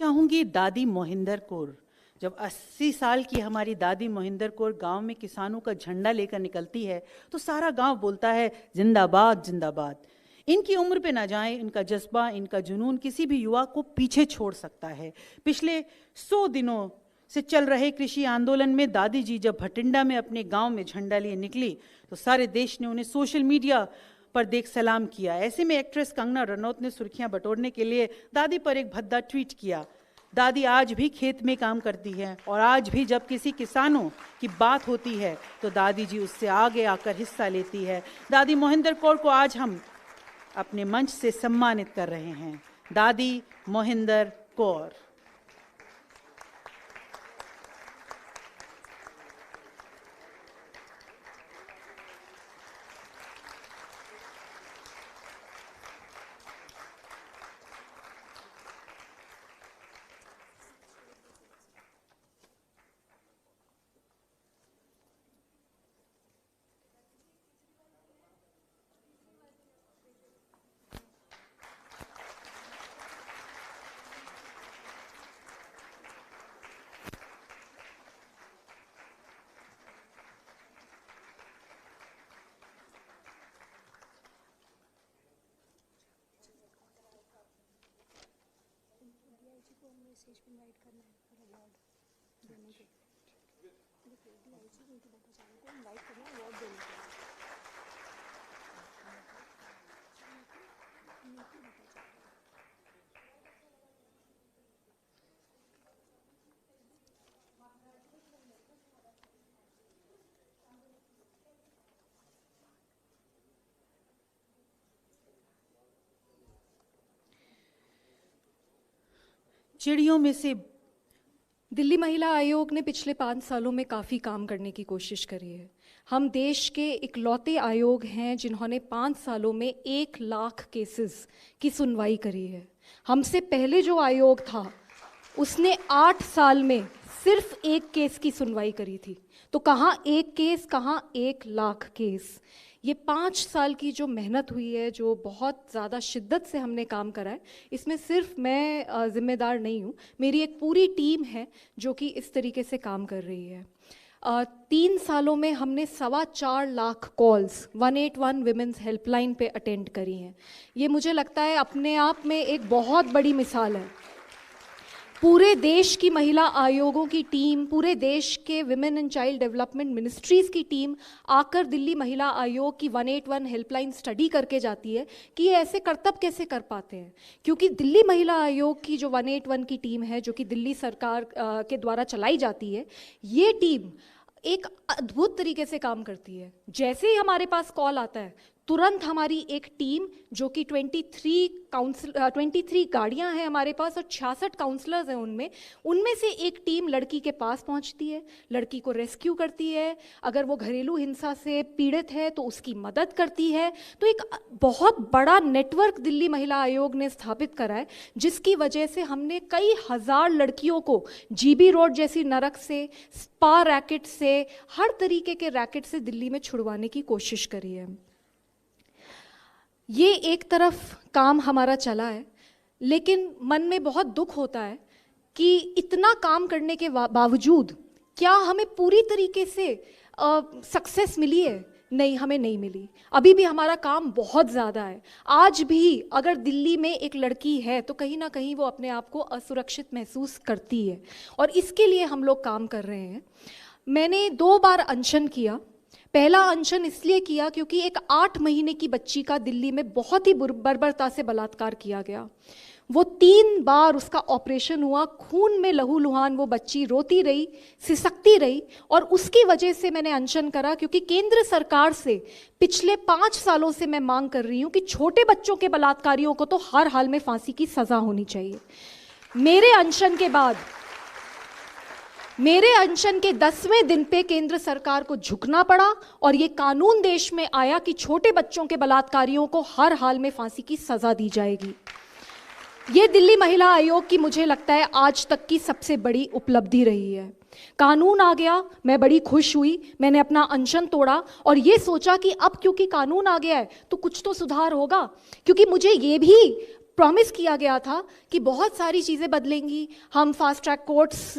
चाहूंगी दादी मोहिंदर कौर। जब 80 साल की हमारी दादी मोहिंदर कौर गांव में किसानों का झंडा लेकर निकलती है तो सारा गांव बोलता है जिंदाबाद जिंदाबाद। इनकी उम्र पे ना जाए, इनका जज्बा, इनका जुनून किसी भी युवा को पीछे छोड़ सकता है। पिछले 100 दिनों से चल रहे कृषि आंदोलन में दादी जी जब भटिंडा में अपने गांव में झंडा लिए निकली तो सारे देश ने उन्हें सोशल मीडिया पर देख सलाम किया। ऐसे में एक्ट्रेस कंगना रनौत ने सुर्खियां बटोरने के लिए दादी पर एक भद्दा ट्वीट किया। दादी आज भी खेत में काम करती है और आज भी जब किसी किसानों की बात होती है तो दादी जी उससे आगे आकर हिस्सा लेती है। दादी मोहिंदर कौर को आज हम अपने मंच से सम्मानित कर रहे हैं। दादी मोहिंदर कौर। स्टेज पे इनवाइट करना है और अवार्ड देने के लिए डीआईजी उनकी बटाचारी को इनवाइट करना है अवार्ड देने के लिए। चिड़ियों में से दिल्ली महिला आयोग ने पिछले 5 सालों में काफ़ी काम करने की कोशिश करी है। हम देश के इकलौते आयोग हैं जिन्होंने 5 सालों में 1 लाख केसेस की सुनवाई करी है। हमसे पहले जो आयोग था उसने 8 साल में सिर्फ 1 केस की सुनवाई करी थी। तो कहाँ 1 केस, कहाँ 1 लाख केस। ये 5 साल की जो मेहनत हुई है, जो बहुत ज़्यादा शिद्दत से हमने काम करा है, इसमें सिर्फ मैं ज़िम्मेदार नहीं हूँ, मेरी एक पूरी टीम है जो कि इस तरीके से काम कर रही है। 3 सालों में हमने 4.25 लाख कॉल्स 181 विमेंस हेल्पलाइन पे अटेंड करी हैं। ये मुझे लगता है अपने आप में एक बहुत बड़ी मिसाल है। पूरे देश की महिला आयोगों की टीम, पूरे देश के women and child development ministries की टीम आकर दिल्ली महिला आयोग की 181 हेल्पलाइन स्टडी करके जाती है कि ये ऐसे करतब कैसे कर पाते हैं। क्योंकि दिल्ली महिला आयोग की जो 181 की टीम है, जो कि दिल्ली सरकार के द्वारा चलाई जाती है, ये टीम एक अद्भुत तरीके से काम करती है। जैसे ही हमारे पास कॉल आता है, तुरंत हमारी एक टीम जो कि 23 गाड़ियां हैं हमारे पास और 66 काउंसलर्स हैं, उनमें से एक टीम लड़की के पास पहुंचती है, लड़की को रेस्क्यू करती है। अगर वो घरेलू हिंसा से पीड़ित है तो उसकी मदद करती है। तो एक बहुत बड़ा नेटवर्क दिल्ली महिला आयोग ने स्थापित करा है, जिसकी वजह से हमने कई हजार लड़कियों को जीबी रोड जैसी नरक से, स्पा रैकेट से, हर तरीके के रैकेट से दिल्ली में छुड़वाने की कोशिश करी है। ये एक तरफ काम हमारा चला है, लेकिन मन में बहुत दुख होता है कि इतना काम करने के बावजूद क्या हमें पूरी तरीके से सक्सेस मिली है? नहीं, हमें नहीं मिली। अभी भी हमारा काम बहुत ज़्यादा है। आज भी अगर दिल्ली में एक लड़की है तो कहीं ना कहीं वो अपने आप को असुरक्षित महसूस करती है, और इसके लिए हम लोग काम कर रहे हैं। मैंने 2 बार अनशन किया। पहला अनशन इसलिए किया क्योंकि एक 8 महीने की बच्ची का दिल्ली में बहुत ही बर्बरता से बलात्कार किया गया। वो 3 बार उसका ऑपरेशन हुआ, खून में लहूलुहान वो बच्ची रोती रही, सिसकती रही, और उसकी वजह से मैंने अनशन करा। क्योंकि केंद्र सरकार से पिछले 5 सालों से मैं मांग कर रही हूँ कि छोटे बच्चों के बलात्कारियों को तो हर हाल में फांसी की सज़ा होनी चाहिए। मेरे अनशन के 10वें दिन पे केंद्र सरकार को झुकना पड़ा और ये कानून देश में आया कि छोटे बच्चों के बलात्कारियों को हर हाल में फांसी की सज़ा दी जाएगी। ये दिल्ली महिला आयोग की मुझे लगता है आज तक की सबसे बड़ी उपलब्धि रही है। कानून आ गया, मैं बड़ी खुश हुई। मैंने अपना अनशन तोड़ा और ये सोचा कि अब क्योंकि कानून आ गया है तो कुछ तो सुधार होगा। क्योंकि मुझे ये भी प्रॉमिस किया गया था कि बहुत सारी चीज़ें बदलेंगी, हम फास्ट ट्रैक कोर्ट्स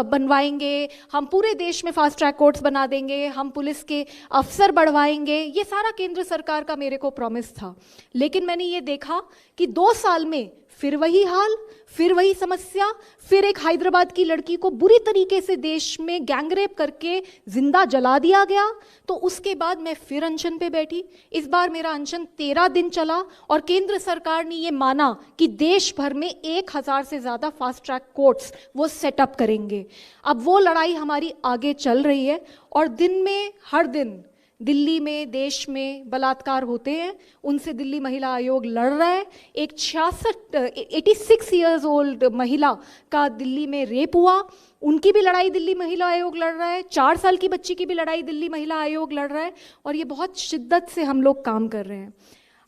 बनवाएंगे, हम पूरे देश में फास्ट ट्रैक कोर्ट्स बना देंगे, हम पुलिस के अफसर बढ़वाएंगे, ये सारा केंद्र सरकार का मेरे को प्रॉमिस था। लेकिन मैंने ये देखा कि 2 साल में फिर वही हाल, फिर वही समस्या, फिर एक हैदराबाद की लड़की को बुरी तरीके से देश में गैंगरेप करके जिंदा जला दिया गया। तो उसके बाद मैं फिर अनशन पे बैठी। इस बार मेरा अनशन 13 दिन चला और केंद्र सरकार ने ये माना कि देश भर में 1000 से ज़्यादा फास्ट ट्रैक कोर्ट्स वो सेटअप करेंगे। अब वो लड़ाई हमारी आगे चल रही है और दिन में हर दिन दिल्ली में, देश में बलात्कार होते हैं, उनसे दिल्ली महिला आयोग लड़ रहा है। एक 86 ईयर्स ओल्ड महिला का दिल्ली में रेप हुआ, उनकी भी लड़ाई दिल्ली महिला आयोग लड़ रहा है। 4 साल की बच्ची की भी लड़ाई दिल्ली महिला आयोग लड़ रहा है और ये बहुत शिद्दत से हम लोग काम कर रहे हैं।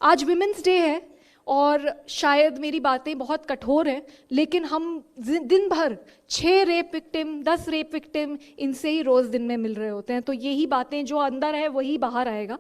आज विमेंस डे है और शायद मेरी बातें बहुत कठोर हैं, लेकिन हम दिन भर 6 रेप विक्टिम, 10 रेप विक्टिम, इनसे ही रोज़ दिन में मिल रहे होते हैं। तो यही बातें जो अंदर है वही बाहर आएगा।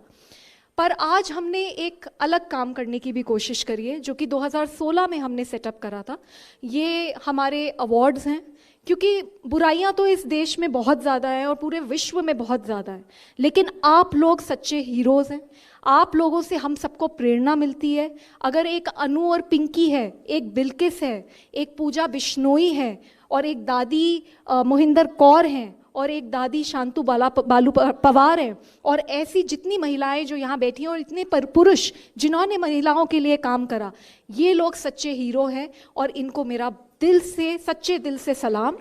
पर आज हमने एक अलग काम करने की भी कोशिश करी है, जो कि 2016 में हमने सेटअप करा था। ये हमारे अवार्ड्स हैं, क्योंकि बुराइयां तो इस देश में बहुत ज़्यादा हैं और पूरे विश्व में बहुत ज़्यादा है, लेकिन आप लोग सच्चे हीरोज़ हैं। आप लोगों से हम सबको प्रेरणा मिलती है। अगर एक अनु और पिंकी है, एक बिल्किस है, एक पूजा बिश्नोई है और एक दादी मोहिंदर कौर हैं और एक दादी शांतु बालू पवार हैं, और ऐसी जितनी महिलाएं जो यहाँ बैठी हैं और इतने पुरुष जिन्होंने महिलाओं के लिए काम करा, ये लोग सच्चे हीरो हैं और इनको मेरा दिल से, सच्चे दिल से सलाम।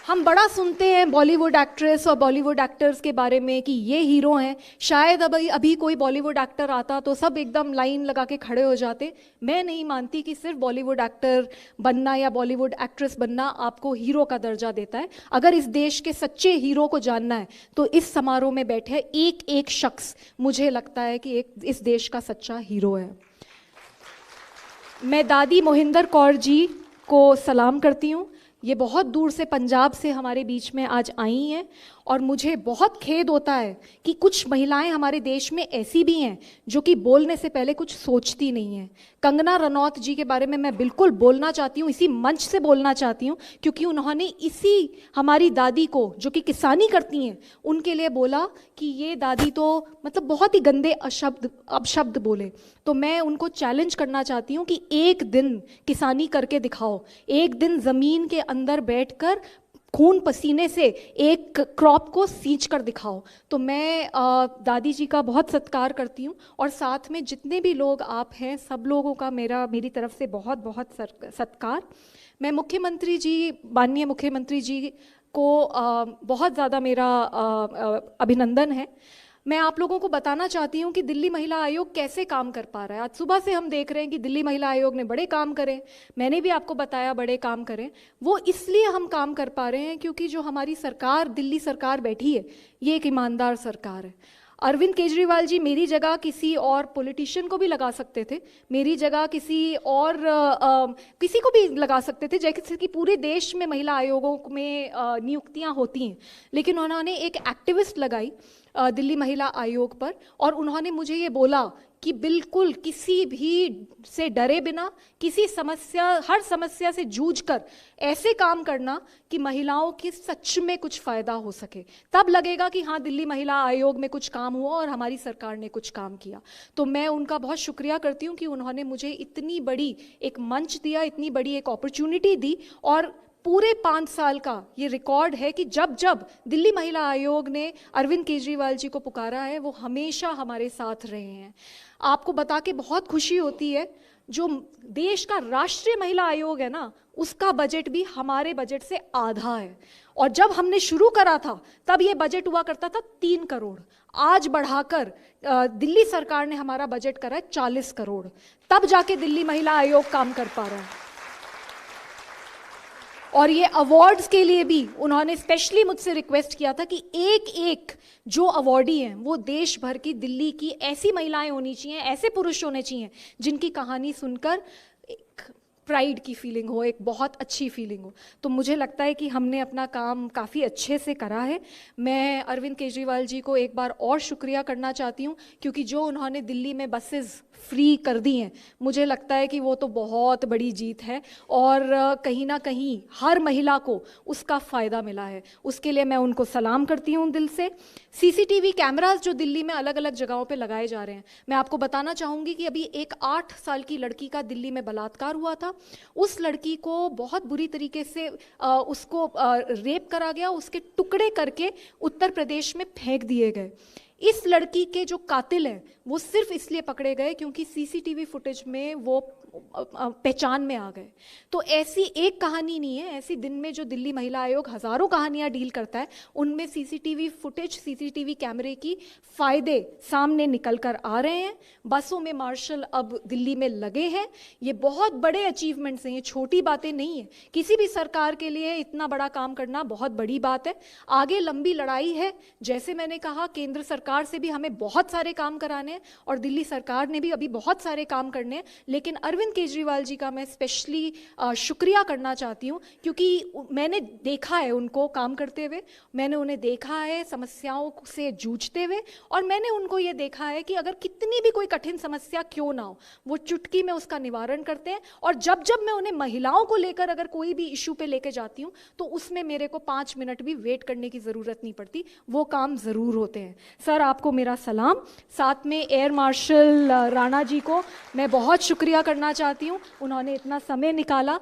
हम बड़ा सुनते हैं बॉलीवुड एक्ट्रेस और बॉलीवुड एक्टर्स के बारे में कि ये हीरो हैं। शायद अभी कोई बॉलीवुड एक्टर आता तो सब एकदम लाइन लगा के खड़े हो जाते। मैं नहीं मानती कि सिर्फ बॉलीवुड एक्टर बनना या बॉलीवुड एक्ट्रेस बनना आपको हीरो का दर्जा देता है। अगर इस देश के सच्चे हीरो को जानना है तो इस समारोह में बैठे एक एक शख्स मुझे लगता है कि एक इस देश का सच्चा हीरो है। मैं दादी मोहिंदर कौर जी को सलाम करती हूँ। ये बहुत दूर से पंजाब से हमारे बीच में आज आई हैं और मुझे बहुत खेद होता है कि कुछ महिलाएं हमारे देश में ऐसी भी हैं जो कि बोलने से पहले कुछ सोचती नहीं हैं। कंगना रनौत जी के बारे में मैं बिल्कुल बोलना चाहती हूँ, इसी मंच से बोलना चाहती हूँ, क्योंकि उन्होंने इसी हमारी दादी को जो कि किसानी करती हैं उनके लिए बोला कि ये दादी तो मतलब बहुत ही गंदे अपशब्द बोले। तो मैं उनको चैलेंज करना चाहती हूँ कि एक दिन किसानी करके दिखाओ, एक दिन ज़मीन के अंदर बैठकर खून पसीने से एक क्रॉप को सींच कर दिखाओ। तो मैं दादी जी का बहुत सत्कार करती हूँ और साथ में जितने भी लोग आप हैं सब लोगों का मेरी तरफ से बहुत बहुत सत्कार। मैं मुख्यमंत्री जी, माननीय मुख्यमंत्री जी को बहुत ज़्यादा मेरा अभिनंदन है। मैं आप लोगों को बताना चाहती हूँ कि दिल्ली महिला आयोग कैसे काम कर पा रहा है। आज सुबह से हम देख रहे हैं कि दिल्ली महिला आयोग ने बड़े काम करे, मैंने भी आपको बताया बड़े काम करें। वो इसलिए हम काम कर पा रहे हैं क्योंकि जो हमारी सरकार, दिल्ली सरकार बैठी है, ये एक ईमानदार सरकार है। अरविंद केजरीवाल जी मेरी जगह किसी और पॉलिटिशियन को भी लगा सकते थे, मेरी जगह किसी और किसी को भी लगा सकते थे, जैसे कि पूरे देश में महिला आयोगों में नियुक्तियां होती हैं, लेकिन उन्होंने एक एक्टिविस्ट लगाई दिल्ली महिला आयोग पर और उन्होंने मुझे ये बोला कि बिल्कुल किसी भी से डरे बिना, किसी समस्या, हर समस्या से जूझकर ऐसे काम करना कि महिलाओं की सच में कुछ फ़ायदा हो सके, तब लगेगा कि हाँ दिल्ली महिला आयोग में कुछ काम हुआ और हमारी सरकार ने कुछ काम किया। तो मैं उनका बहुत शुक्रिया करती हूँ कि उन्होंने मुझे इतनी बड़ी एक मंच दिया, इतनी बड़ी एक अपॉर्चुनिटी दी। और पूरे 5 साल का ये रिकॉर्ड है कि जब जब दिल्ली महिला आयोग ने अरविंद केजरीवाल जी को पुकारा है वो हमेशा हमारे साथ रहे हैं। आपको बता के बहुत खुशी होती है, जो देश का राष्ट्रीय महिला आयोग है ना, उसका बजट भी हमारे बजट से आधा है। और जब हमने शुरू करा था तब ये बजट हुआ करता था 3 करोड़, आज बढ़ाकर दिल्ली सरकार ने हमारा बजट करा है 40 करोड़, तब जाके दिल्ली महिला आयोग काम कर पा रहा है। और ये अवार्ड्स के लिए भी उन्होंने स्पेशली मुझसे रिक्वेस्ट किया था कि एक एक जो अवार्डी हैं वो देश भर की, दिल्ली की ऐसी महिलाएं होनी चाहिए, ऐसे पुरुष होने चाहिए जिनकी कहानी सुनकर एक प्राइड की फीलिंग हो, एक बहुत अच्छी फीलिंग हो। तो मुझे लगता है कि हमने अपना काम काफ़ी अच्छे से करा है। मैं अरविंद केजरीवाल जी को एक बार और शुक्रिया करना चाहती हूँ, क्योंकि जो उन्होंने दिल्ली में बसेस फ्री कर दी हैं, मुझे लगता है कि वो तो बहुत बड़ी जीत है और कहीं ना कहीं हर महिला को उसका फ़ायदा मिला है। उसके लिए मैं उनको सलाम करती हूँ दिल से। सीसीटीवी कैमरास जो दिल्ली में अलग अलग जगहों पे लगाए जा रहे हैं, मैं आपको बताना चाहूँगी कि अभी एक 8 साल की लड़की का दिल्ली में बलात्कार हुआ था। उस लड़की को बहुत बुरी तरीके से उसको रेप करा गया, उसके टुकड़े करके उत्तर प्रदेश में फेंक दिए गए। इस लड़की के जो कातिल हैं वो सिर्फ इसलिए पकड़े गए क्योंकि सीसीटीवी फुटेज में वो पहचान में आ गए। तो ऐसी एक कहानी नहीं है, ऐसी दिन में जो दिल्ली महिला आयोग हज़ारों कहानियां डील करता है, उनमें सीसीटीवी फुटेज, सीसीटीवी कैमरे की फ़ायदे सामने निकल कर आ रहे हैं। बसों में मार्शल अब दिल्ली में लगे हैं। ये बहुत बड़े अचीवमेंट्स हैं, ये छोटी बातें नहीं है। किसी भी सरकार के लिए इतना बड़ा काम करना बहुत बड़ी बात है। आगे लंबी लड़ाई है। जैसे मैंने कहा, केंद्र सरकार से भी हमें बहुत सारे काम कराने हैं और दिल्ली सरकार ने भी अभी बहुत सारे काम करने हैं। लेकिन अरविंद केजरीवाल जी का मैं स्पेशली शुक्रिया करना चाहती हूँ, क्योंकि मैंने देखा है उनको काम करते हुए, मैंने उन्हें देखा है समस्याओं से जूझते हुए, और मैंने उनको ये देखा है कि अगर कितनी भी कोई कठिन समस्या क्यों ना हो, वो चुटकी में उसका निवारण करते हैं। और जब जब मैं उन्हें महिलाओं को लेकर अगर कोई भी इशू पे लेके जाती हूँ, तो उसमें मेरे को 5 मिनट भी वेट करने की ज़रूरत नहीं पड़ती, वो काम ज़रूर होते हैं। सर, आपको मेरा सलाम। साथ में एयर मार्शल राणा जी को मैं बहुत शुक्रिया करना चाहती हूँ, उन्होंने इतना समय निकाला